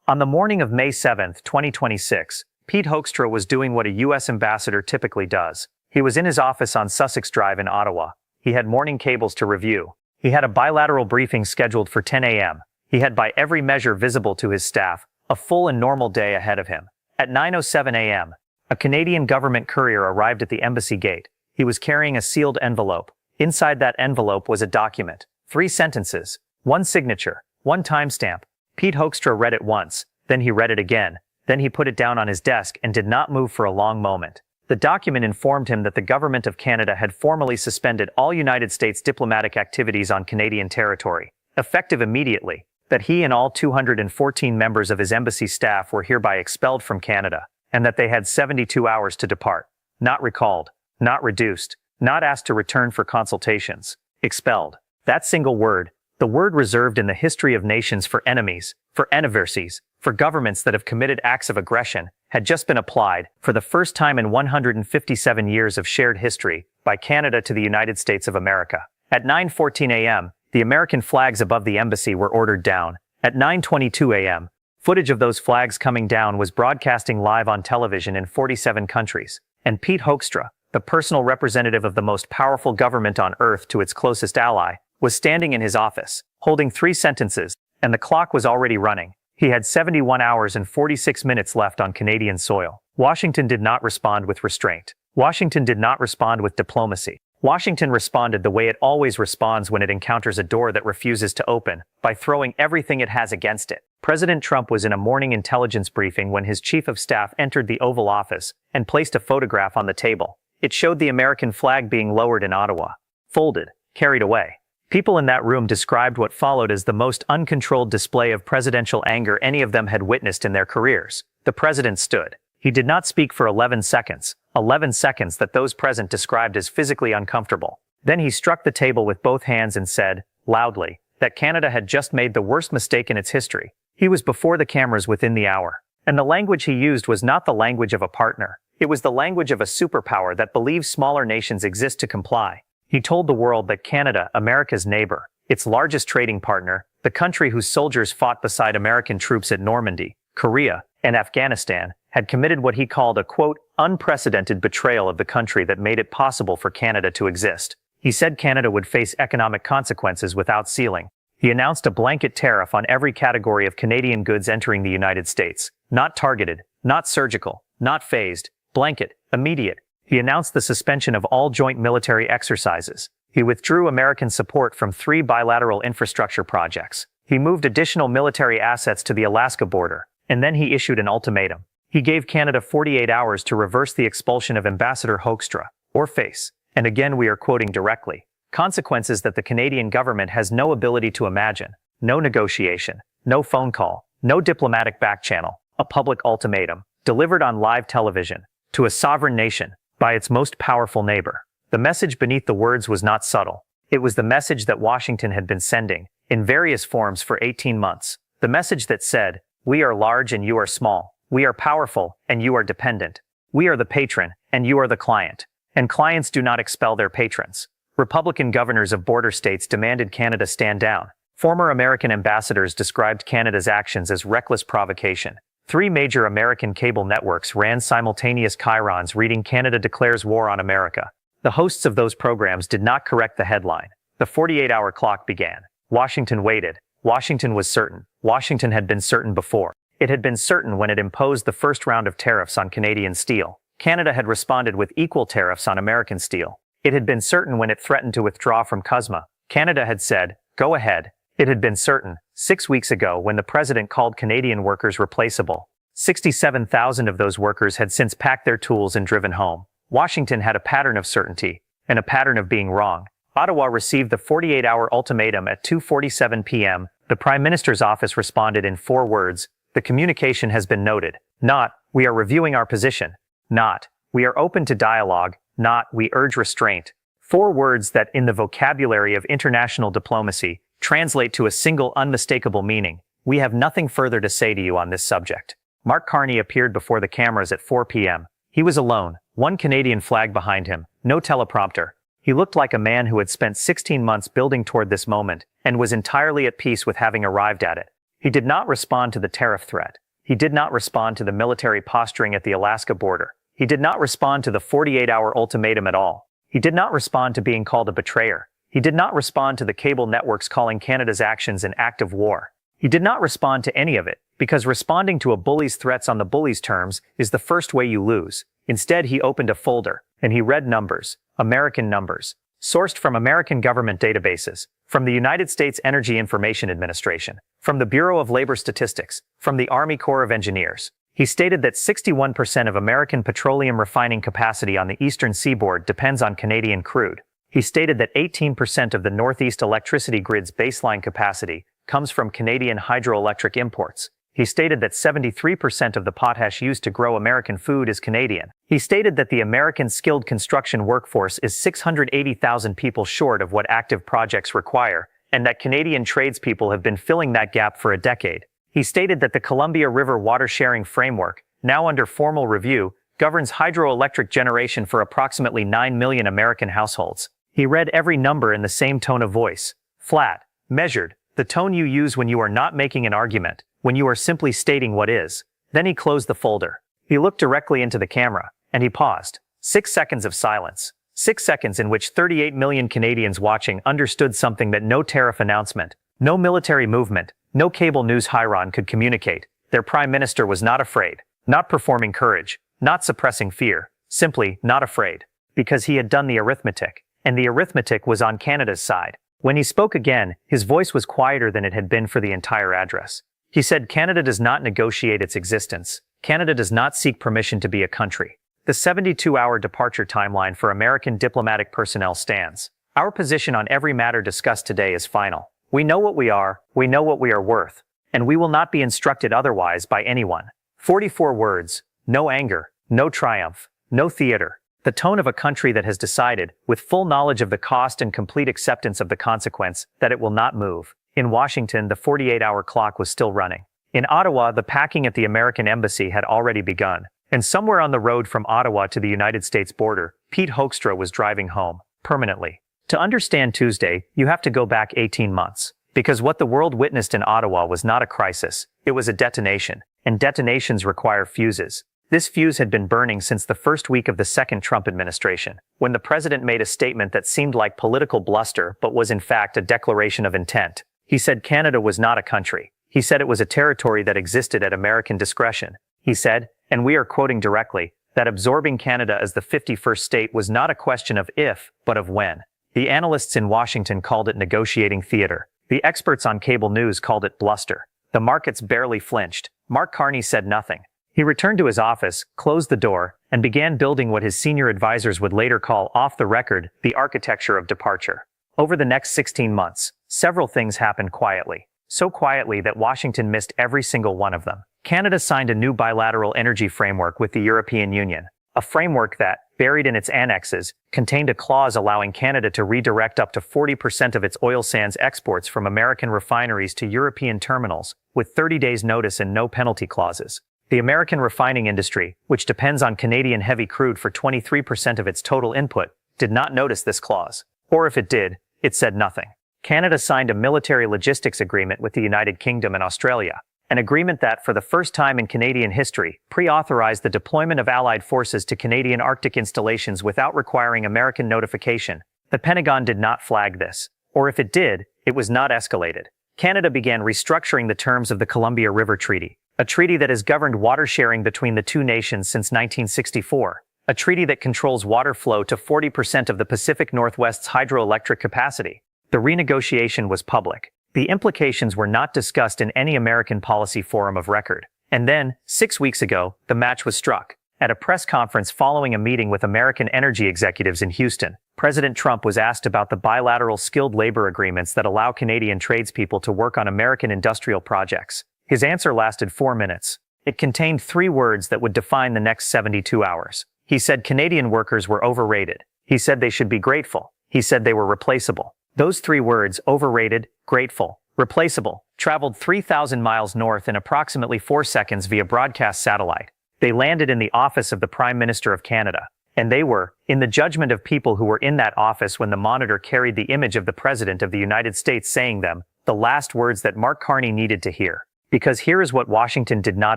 On the morning of May 7, 2026, Pete Hoekstra was doing what a U.S. ambassador typically does. He was in his office on Sussex Drive in Ottawa. He had morning cables to review. He had a bilateral briefing scheduled for 10 a.m. He had, by every measure visible to his staff, a full and normal day ahead of him. At 9:07 a.m., a Canadian government courier arrived at the embassy gate. He was carrying a sealed envelope. Inside that envelope was a document. 3 sentences, 1 signature, 1 timestamp. Pete Hoekstra read it once, then he read it again, then he put it down on his desk and did not move for a long moment. The document informed him that the government of Canada had formally suspended all United States diplomatic activities on Canadian territory, effective immediately, that he and all 214 members of his embassy staff were hereby expelled from Canada, and that they had 72 hours to depart. Not recalled, not reduced, not asked to return for consultations. Expelled. That single word, the word reserved in the history of nations for enemies, for adversaries, for governments that have committed acts of aggression, had just been applied, for the first time in 157 years of shared history, by Canada to the United States of America. At 9:14 a.m., the American flags above the embassy were ordered down. At 9:22 a.m., footage of those flags coming down was broadcasting live on television in 47 countries. And Pete Hoekstra, the personal representative of the most powerful government on earth to its closest ally, was standing in his office, holding 3 sentences, and the clock was already running. He had 71 hours and 46 minutes left on Canadian soil. Washington did not respond with restraint. Washington did not respond with diplomacy. Washington responded the way it always responds when it encounters a door that refuses to open, by throwing everything it has against it. President Trump was in a morning intelligence briefing when his chief of staff entered the Oval Office and placed a photograph on the table. It showed the American flag being lowered in Ottawa. Folded. Carried away. People in that room described what followed as the most uncontrolled display of presidential anger any of them had witnessed in their careers. The president stood. He did not speak for 11 seconds. 11 seconds that those present described as physically uncomfortable. Then he struck the table with both hands and said, loudly, that Canada had just made the worst mistake in its history. He was before the cameras within the hour. And the language he used was not the language of a partner. It was the language of a superpower that believes smaller nations exist to comply. He told the world that Canada, America's neighbor, its largest trading partner, the country whose soldiers fought beside American troops at Normandy, Korea, and Afghanistan, had committed what he called a, quote, unprecedented betrayal of the country that made it possible for Canada to exist. He said Canada would face economic consequences without ceiling. He announced a blanket tariff on every category of Canadian goods entering the United States. Not targeted, not surgical, not phased, blanket, immediate. He announced the suspension of all joint military exercises. He withdrew American support from 3 bilateral infrastructure projects. He moved additional military assets to the Alaska border. And then he issued an ultimatum. He gave Canada 48 hours to reverse the expulsion of Ambassador Hoekstra, or face. And again we are quoting directly. Consequences that the Canadian government has no ability to imagine. No negotiation. No phone call. No diplomatic back channel. A public ultimatum, delivered on live television, to a sovereign nation, by its most powerful neighbor. The message beneath the words was not subtle. It was the message that Washington had been sending, in various forms for 18 months. The message that said, we are large and you are small. We are powerful and you are dependent. We are the patron and you are the client. And clients do not expel their patrons. Republican governors of border states demanded Canada stand down. Former American ambassadors described Canada's actions as reckless provocation. 3 major American cable networks ran simultaneous chyrons reading Canada declares war on America. The hosts of those programs did not correct the headline. The 48-hour clock began. Washington waited. Washington was certain. Washington had been certain before. It had been certain when it imposed the first round of tariffs on Canadian steel. Canada had responded with equal tariffs on American steel. It had been certain when it threatened to withdraw from CUSMA. Canada had said, go ahead. It had been certain 6 weeks ago when the president called Canadian workers replaceable. 67,000 of those workers had since packed their tools and driven home. Washington had a pattern of certainty, and a pattern of being wrong. Ottawa received the 48-hour ultimatum at 2:47 p.m. The Prime Minister's office responded in 4 words, the communication has been noted. Not, we are reviewing our position. Not, we are open to dialogue. Not, we urge restraint. 4 words that, in the vocabulary of international diplomacy, translate to a single unmistakable meaning. We have nothing further to say to you on this subject. Mark Carney appeared before the cameras at 4 p.m. He was alone, 1 Canadian flag behind him, no teleprompter. He looked like a man who had spent 16 months building toward this moment, and was entirely at peace with having arrived at it. He did not respond to the tariff threat. He did not respond to the military posturing at the Alaska border. He did not respond to the 48-hour ultimatum at all. He did not respond to being called a betrayer. He did not respond to the cable networks calling Canada's actions an act of war. He did not respond to any of it, because responding to a bully's threats on the bully's terms is the first way you lose. Instead, he opened a folder, and he read numbers, American numbers, sourced from American government databases, from the United States Energy Information Administration, from the Bureau of Labor Statistics, from the Army Corps of Engineers. He stated that 61% of American petroleum refining capacity on the eastern seaboard depends on Canadian crude. He stated that 18% of the Northeast electricity grid's baseline capacity comes from Canadian hydroelectric imports. He stated that 73% of the potash used to grow American food is Canadian. He stated that the American skilled construction workforce is 680,000 people short of what active projects require, and that Canadian tradespeople have been filling that gap for a decade. He stated that the Columbia River Water Sharing Framework, now under formal review, governs hydroelectric generation for approximately 9 million American households. He read every number in the same tone of voice. Flat, measured, the tone you use when you are not making an argument, when you are simply stating what is. Then he closed the folder. He looked directly into the camera, and he paused. 6 seconds of silence. 6 seconds in which 38 million Canadians watching understood something that no tariff announcement, no military movement, no cable news chyron could communicate. Their Prime Minister was not afraid, not performing courage, not suppressing fear, simply not afraid. Because he had done the arithmetic, and the arithmetic was on Canada's side. When he spoke again, his voice was quieter than it had been for the entire address. He said, Canada does not negotiate its existence. Canada does not seek permission to be a country. The 72-hour departure timeline for American diplomatic personnel stands. Our position on every matter discussed today is final. We know what we are, we know what we are worth, and we will not be instructed otherwise by anyone. 44 words, no anger, no triumph, no theater. The tone of a country that has decided, with full knowledge of the cost and complete acceptance of the consequence, that it will not move. In Washington, the 48-hour clock was still running. In Ottawa, the packing at the American embassy had already begun. And somewhere on the road from Ottawa to the United States border, Pete Hoekstra was driving home, permanently. To understand Tuesday, you have to go back 18 months. Because what the world witnessed in Ottawa was not a crisis, it was a detonation. And detonations require fuses. This fuse had been burning since the first week of the second Trump administration, when the president made a statement that seemed like political bluster but was in fact a declaration of intent. He said Canada was not a country. He said it was a territory that existed at American discretion. He said, and we are quoting directly, that absorbing Canada as the 51st state was not a question of if, but of when. The analysts in Washington called it negotiating theater. The experts on cable news called it bluster. The markets barely flinched. Mark Carney said nothing. He returned to his office, closed the door, and began building what his senior advisors would later call off the record, the architecture of departure. Over the next 16 months, several things happened quietly. So quietly that Washington missed every single one of them. Canada signed a new bilateral energy framework with the European Union. A framework that, buried in its annexes, contained a clause allowing Canada to redirect up to 40% of its oil sands exports from American refineries to European terminals, with 30 days notice and no penalty clauses. The American refining industry, which depends on Canadian heavy crude for 23% of its total input, did not notice this clause. Or if it did, it said nothing. Canada signed a military logistics agreement with the United Kingdom and Australia, an agreement that, for the first time in Canadian history, pre-authorized the deployment of Allied forces to Canadian Arctic installations without requiring American notification. The Pentagon did not flag this. Or if it did, it was not escalated. Canada began restructuring the terms of the Columbia River Treaty, a treaty that has governed water sharing between the two nations since 1964, a treaty that controls water flow to 40% of the Pacific Northwest's hydroelectric capacity. The renegotiation was public. The implications were not discussed in any American policy forum of record. And then, 6 weeks ago, the match was struck. At a press conference following a meeting with American energy executives in Houston, President Trump was asked about the bilateral skilled labor agreements that allow Canadian tradespeople to work on American industrial projects. His answer lasted 4 minutes. It contained 3 words that would define the next 72 hours. He said Canadian workers were overrated. He said they should be grateful. He said they were replaceable. Those 3 words, overrated, grateful, replaceable, traveled 3,000 miles north in approximately 4 seconds via broadcast satellite. They landed in the office of the Prime Minister of Canada. And they were, in the judgment of people who were in that office when the monitor carried the image of the President of the United States saying them, the last words that Mark Carney needed to hear. Because here is what Washington did not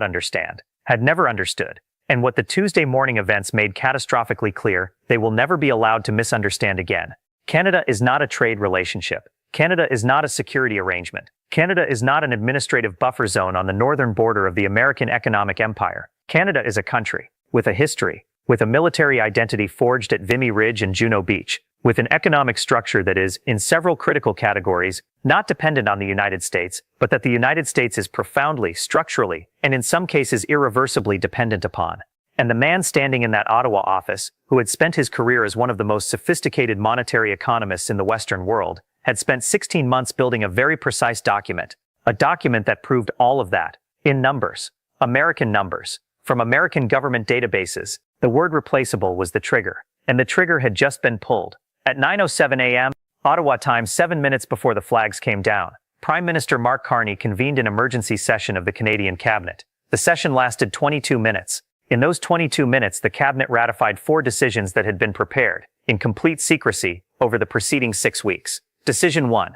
understand, had never understood, and what the Tuesday morning events made catastrophically clear: they will never be allowed to misunderstand again. Canada is not a trade relationship. Canada is not a security arrangement. Canada is not an administrative buffer zone on the northern border of the American economic empire. Canada is a country, with a history, with a military identity forged at Vimy Ridge and Juno Beach, with an economic structure that is, in several critical categories, not dependent on the United States, but that the United States is profoundly, structurally, and in some cases irreversibly dependent upon. And the man standing in that Ottawa office, who had spent his career as one of the most sophisticated monetary economists in the Western world, had spent 16 months building a very precise document, a document that proved all of that, in numbers, American numbers, from American government databases. The word replaceable was the trigger, and the trigger had just been pulled. At 9:07 a.m., Ottawa time, 7 minutes before the flags came down, Prime Minister Mark Carney convened an emergency session of the Canadian Cabinet. The session lasted 22 minutes. In those 22 minutes, the Cabinet ratified 4 decisions that had been prepared, in complete secrecy, over the preceding 6 weeks. Decision 1.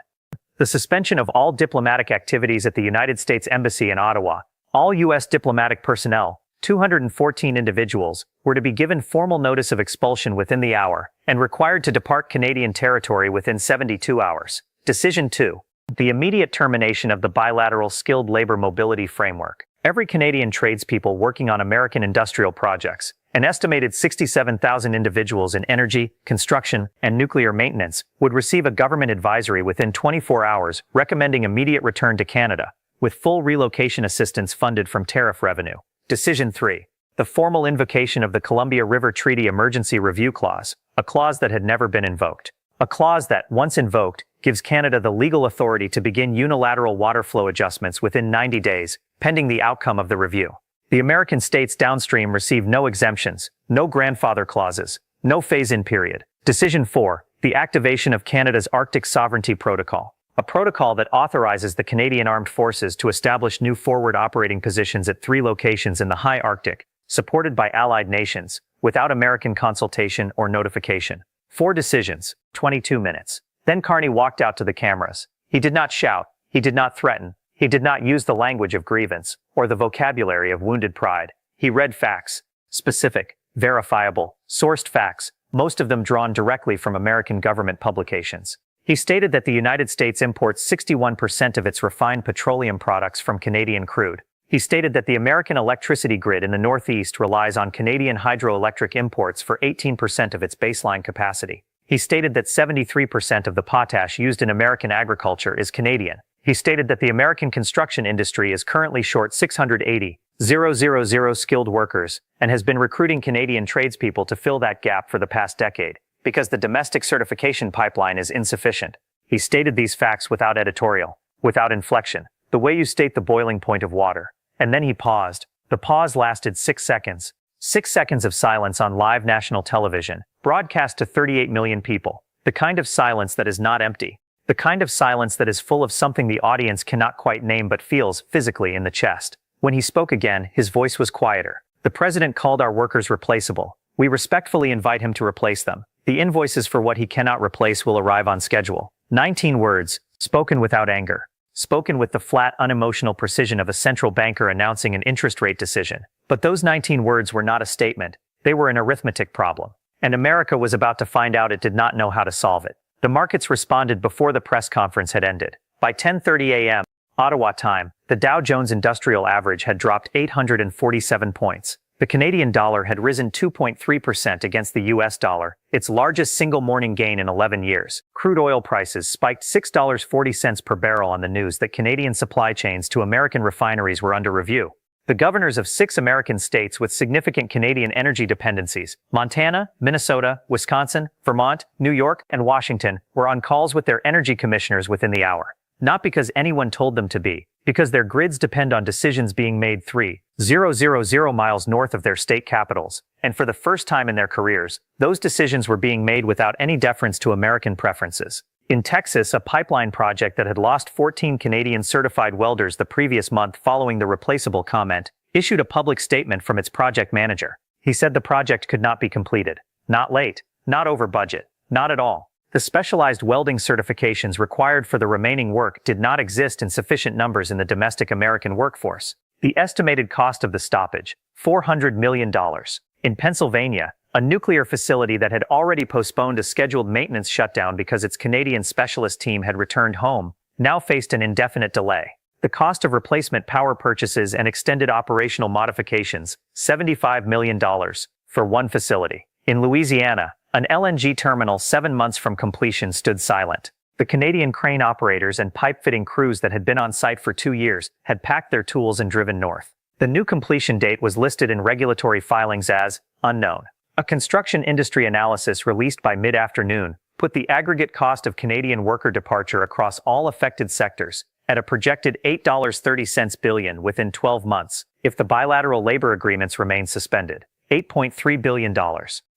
The suspension of all diplomatic activities at the United States Embassy in Ottawa. All U.S. diplomatic personnel, 214 individuals, were to be given formal notice of expulsion within the hour, and required to depart Canadian territory within 72 hours. Decision 2. The immediate termination of the bilateral skilled labor mobility framework. Every Canadian tradespeople working on American industrial projects, an estimated 67,000 individuals in energy, construction, and nuclear maintenance, would receive a government advisory within 24 hours recommending immediate return to Canada, with full relocation assistance funded from tariff revenue. Decision 3. The formal invocation of the Columbia River Treaty Emergency Review Clause, a clause that had never been invoked. A clause that, once invoked, gives Canada the legal authority to begin unilateral water flow adjustments within 90 days, pending the outcome of the review. The American states downstream receive no exemptions, no grandfather clauses, no phase-in period. Decision 4. The activation of Canada's Arctic Sovereignty Protocol, a protocol that authorizes the Canadian Armed Forces to establish new forward operating positions at 3 locations in the high Arctic, supported by allied nations, without American consultation or notification. 4 decisions, 22 minutes. Then Carney walked out to the cameras. He did not shout, he did not threaten, he did not use the language of grievance, or the vocabulary of wounded pride. He read facts, specific, verifiable, sourced facts, most of them drawn directly from American government publications. He stated that the United States imports 61% of its refined petroleum products from Canadian crude. He stated that the American electricity grid in the Northeast relies on Canadian hydroelectric imports for 18% of its baseline capacity. He stated that 73% of the potash used in American agriculture is Canadian. He stated that the American construction industry is currently short 680,000 skilled workers and has been recruiting Canadian tradespeople to fill that gap for the past decade, because the domestic certification pipeline is insufficient. He stated these facts without editorial, without inflection, the way you state the boiling point of water. And then he paused. The pause lasted 6 seconds. 6 seconds of silence on live national television, broadcast to 38 million people. The kind of silence that is not empty. The kind of silence that is full of something the audience cannot quite name but feels physically in the chest. When he spoke again, his voice was quieter. The president called our workers replaceable. We respectfully invite him to replace them. The invoices for what he cannot replace will arrive on schedule. 19 words, spoken without anger. Spoken with the flat, unemotional precision of a central banker announcing an interest rate decision. But those 19 words were not a statement. They were an arithmetic problem. And America was about to find out it did not know how to solve it. The markets responded before the press conference had ended. By 10:30 a.m., Ottawa time, the Dow Jones Industrial Average had dropped 847 points. The Canadian dollar had risen 2.3% against the US dollar, its largest single morning gain in 11 years. Crude oil prices spiked $6.40 per barrel on the news that Canadian supply chains to American refineries were under review. The governors of 6 American states with significant Canadian energy dependencies, Montana, Minnesota, Wisconsin, Vermont, New York, and Washington, were on calls with their energy commissioners within the hour. Not because anyone told them to be, because their grids depend on decisions being made 3,000 miles north of their state capitals, and for the first time in their careers, those decisions were being made without any deference to American preferences. In Texas, a pipeline project that had lost 14 Canadian certified welders the previous month following the replaceable comment, issued a public statement from its project manager. He said the project could not be completed. Not late, not over budget, not at all. The specialized welding certifications required for the remaining work did not exist in sufficient numbers in the domestic American workforce. The estimated cost of the stoppage, $400 million. In Pennsylvania, a nuclear facility that had already postponed a scheduled maintenance shutdown because its Canadian specialist team had returned home, now faced an indefinite delay. The cost of replacement power purchases and extended operational modifications, $75 million, for one facility. In Louisiana, an LNG terminal 7 months from completion stood silent. The Canadian crane operators and pipe-fitting crews that had been on site for 2 years had packed their tools and driven north. The new completion date was listed in regulatory filings as unknown. A construction industry analysis released by mid-afternoon put the aggregate cost of Canadian worker departure across all affected sectors at a projected $8.30 billion within 12 months, if the bilateral labor agreements remain suspended. $8.3 billion.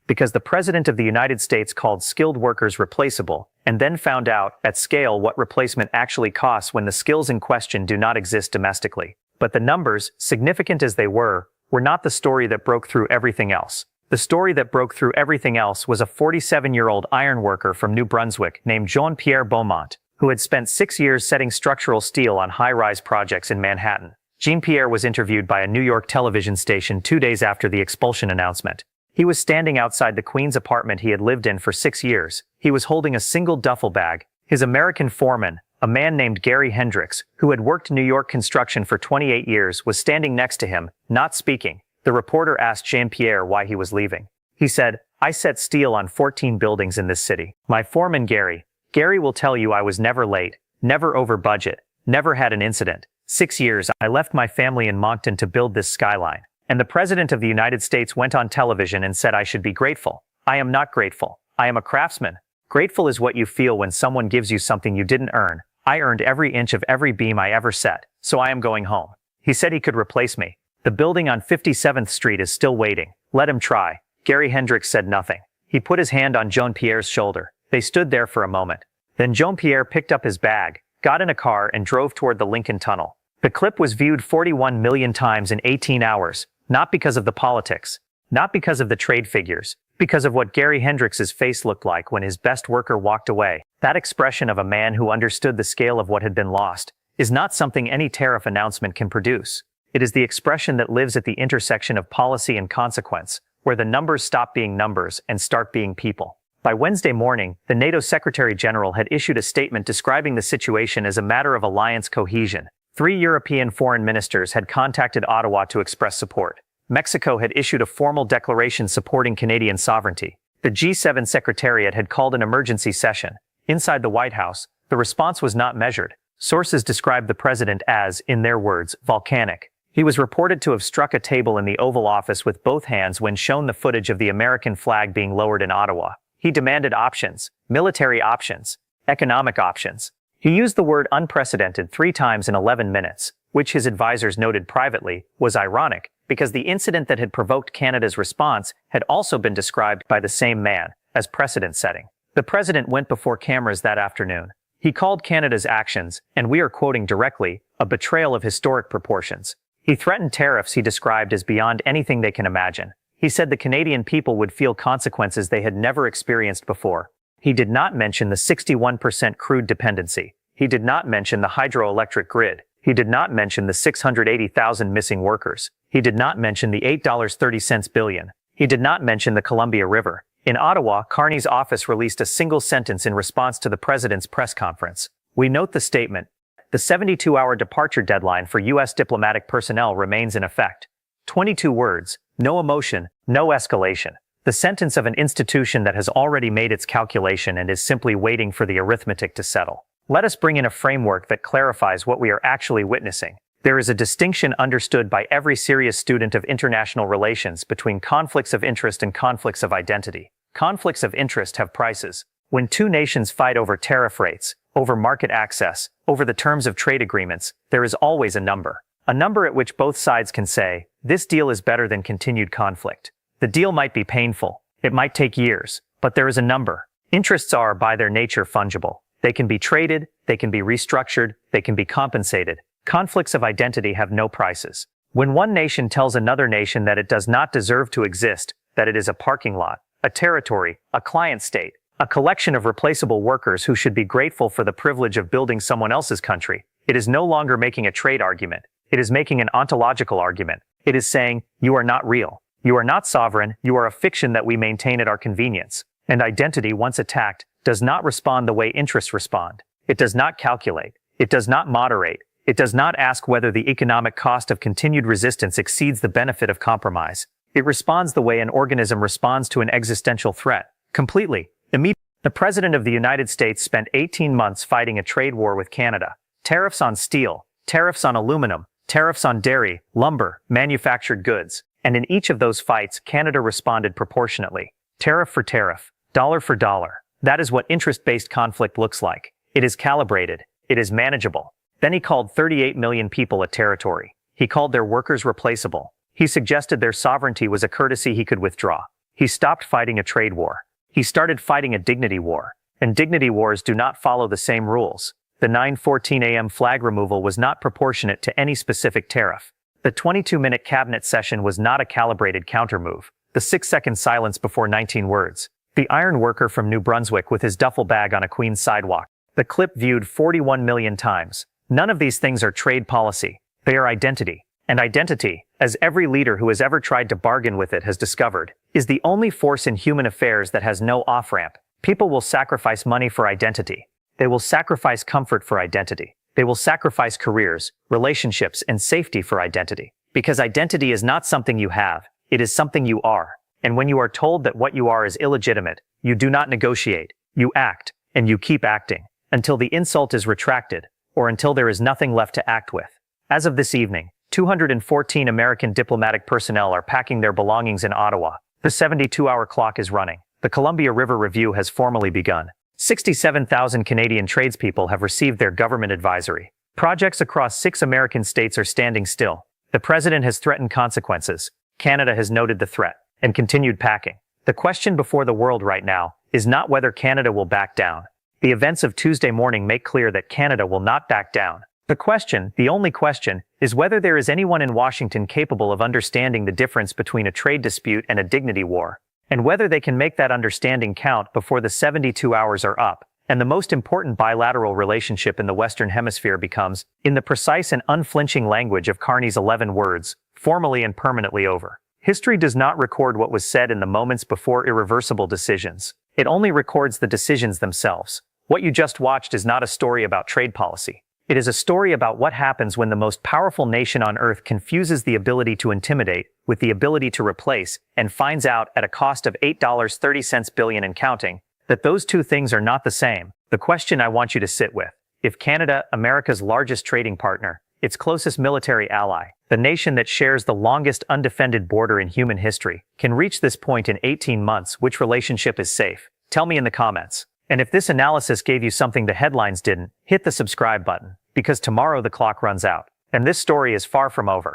Because the President of the United States called skilled workers replaceable, and then found out, at scale, what replacement actually costs when the skills in question do not exist domestically. But the numbers, significant as they were not the story that broke through everything else. The story that broke through everything else was a 47-year-old iron worker from New Brunswick named Jean-Pierre Beaumont, who had spent 6 years setting structural steel on high-rise projects in Manhattan. Jean-Pierre was interviewed by a New York television station 2 days after the expulsion announcement. He was standing outside the Queen's apartment he had lived in for 6 years. He was holding a single duffel bag. His American foreman, a man named Gary Hendricks, who had worked New York construction for 28 years, was standing next to him, not speaking. The reporter asked Jean-Pierre why he was leaving. He said, "I set steel on 14 buildings in this city. My foreman Gary will tell you I was never late, never over budget, never had an incident. 6 years I left my family in Moncton to build this skyline. And the President of the United States went on television and said I should be grateful. I am not grateful. I am a craftsman. Grateful is what you feel when someone gives you something you didn't earn. I earned every inch of every beam I ever set, so I am going home." He said he could replace me. "The building on 57th Street is still waiting. Let him try." Gary Hendricks said nothing. He put his hand on Jean-Pierre's shoulder. They stood there for a moment. Then Jean-Pierre picked up his bag, got in a car and drove toward the Lincoln Tunnel. The clip was viewed 41 million times in 18 hours, not because of the politics, not because of the trade figures, because of what Gary Hendricks's face looked like when his best worker walked away. That expression of a man who understood the scale of what had been lost is not something any tariff announcement can produce. It is the expression that lives at the intersection of policy and consequence, where the numbers stop being numbers and start being people. By Wednesday morning, the NATO Secretary General had issued a statement describing the situation as a matter of alliance cohesion. 3 European foreign ministers had contacted Ottawa to express support. Mexico had issued a formal declaration supporting Canadian sovereignty. The G7 Secretariat had called an emergency session. Inside the White House, the response was not measured. Sources described the president as, in their words, volcanic. He was reported to have struck a table in the Oval Office with both hands when shown the footage of the American flag being lowered in Ottawa. He demanded options, military options, economic options. He used the word unprecedented 3 times in 11 minutes, which his advisors noted privately was ironic, because the incident that had provoked Canada's response had also been described by the same man as precedent-setting. The president went before cameras that afternoon. He called Canada's actions, and we are quoting directly, a betrayal of historic proportions. He threatened tariffs he described as beyond anything they can imagine. He said the Canadian people would feel consequences they had never experienced before. He did not mention the 61% crude dependency. He did not mention the hydroelectric grid. He did not mention the 680,000 missing workers. He did not mention the $8.30 billion. He did not mention the Columbia River. In Ottawa, Carney's office released a single sentence in response to the president's press conference. We note the statement. The 72-hour departure deadline for U.S. diplomatic personnel remains in effect. 22 words, no emotion, no escalation. The sentence of an institution that has already made its calculation and is simply waiting for the arithmetic to settle. Let us bring in a framework that clarifies what we are actually witnessing. There is a distinction understood by every serious student of international relations between conflicts of interest and conflicts of identity. Conflicts of interest have prices. When two nations fight over tariff rates, over market access, over the terms of trade agreements, there is always a number. A number at which both sides can say, this deal is better than continued conflict. The deal might be painful. It might take years, but there is a number. Interests are, by their nature, fungible. They can be traded, they can be restructured, they can be compensated. Conflicts of identity have no prices. When one nation tells another nation that it does not deserve to exist, that it is a parking lot, a territory, a client state, A collection of replaceable workers who should be grateful for the privilege of building someone else's country. It is no longer making a trade argument. It is making an ontological argument. It is saying, you are not real. You are not sovereign. You are a fiction that we maintain at our convenience. And identity, once attacked, does not respond the way interests respond. It does not calculate. It does not moderate. It does not ask whether the economic cost of continued resistance exceeds the benefit of compromise. It responds the way an organism responds to an existential threat. Completely. Immediately. The President of the United States spent 18 months fighting a trade war with Canada. Tariffs on steel, tariffs on aluminum, tariffs on dairy, lumber, manufactured goods. And in each of those fights, Canada responded proportionately. Tariff for tariff, dollar for dollar. That is what interest-based conflict looks like. It is calibrated. It is manageable. Then he called 38 million people a territory. He called their workers replaceable. He suggested their sovereignty was a courtesy he could withdraw. He stopped fighting a trade war. He started fighting a dignity war. And dignity wars do not follow the same rules. The 9:14 a.m. flag removal was not proportionate to any specific tariff. The 22-minute cabinet session was not a calibrated countermove. The 6-second silence before 19 words. The iron worker from New Brunswick with his duffel bag on a Queens sidewalk. The clip viewed 41 million times. None of these things are trade policy. They are identity. And identity, as every leader who has ever tried to bargain with it has discovered, is the only force in human affairs that has no off-ramp. People will sacrifice money for identity. They will sacrifice comfort for identity. They will sacrifice careers, relationships, and safety for identity. Because identity is not something you have, it is something you are. And when you are told that what you are is illegitimate, you do not negotiate, you act, and you keep acting, until the insult is retracted, or until there is nothing left to act with. As of this evening, 214 American diplomatic personnel are packing their belongings in Ottawa. The 72-hour clock is running. The Columbia River Review has formally begun. 67,000 Canadian tradespeople have received their government advisory. Projects across 6 American states are standing still. The president has threatened consequences. Canada has noted the threat and continued packing. The question before the world right now is not whether Canada will back down. The events of Tuesday morning make clear that Canada will not back down. The question, the only question, is whether there is anyone in Washington capable of understanding the difference between a trade dispute and a dignity war, and whether they can make that understanding count before the 72 hours are up, and the most important bilateral relationship in the Western Hemisphere becomes, in the precise and unflinching language of Carney's 11 words, formally and permanently over. History does not record what was said in the moments before irreversible decisions. It only records the decisions themselves. What you just watched is not a story about trade policy. It is a story about what happens when the most powerful nation on earth confuses the ability to intimidate with the ability to replace and finds out at a cost of $8.30 billion and counting that those two things are not the same. The question I want you to sit with: if Canada, America's largest trading partner, its closest military ally, the nation that shares the longest undefended border in human history, can reach this point in 18 months, which relationship is safe? Tell me in the comments. And if this analysis gave you something the headlines didn't, hit the subscribe button, because tomorrow the clock runs out. And this story is far from over.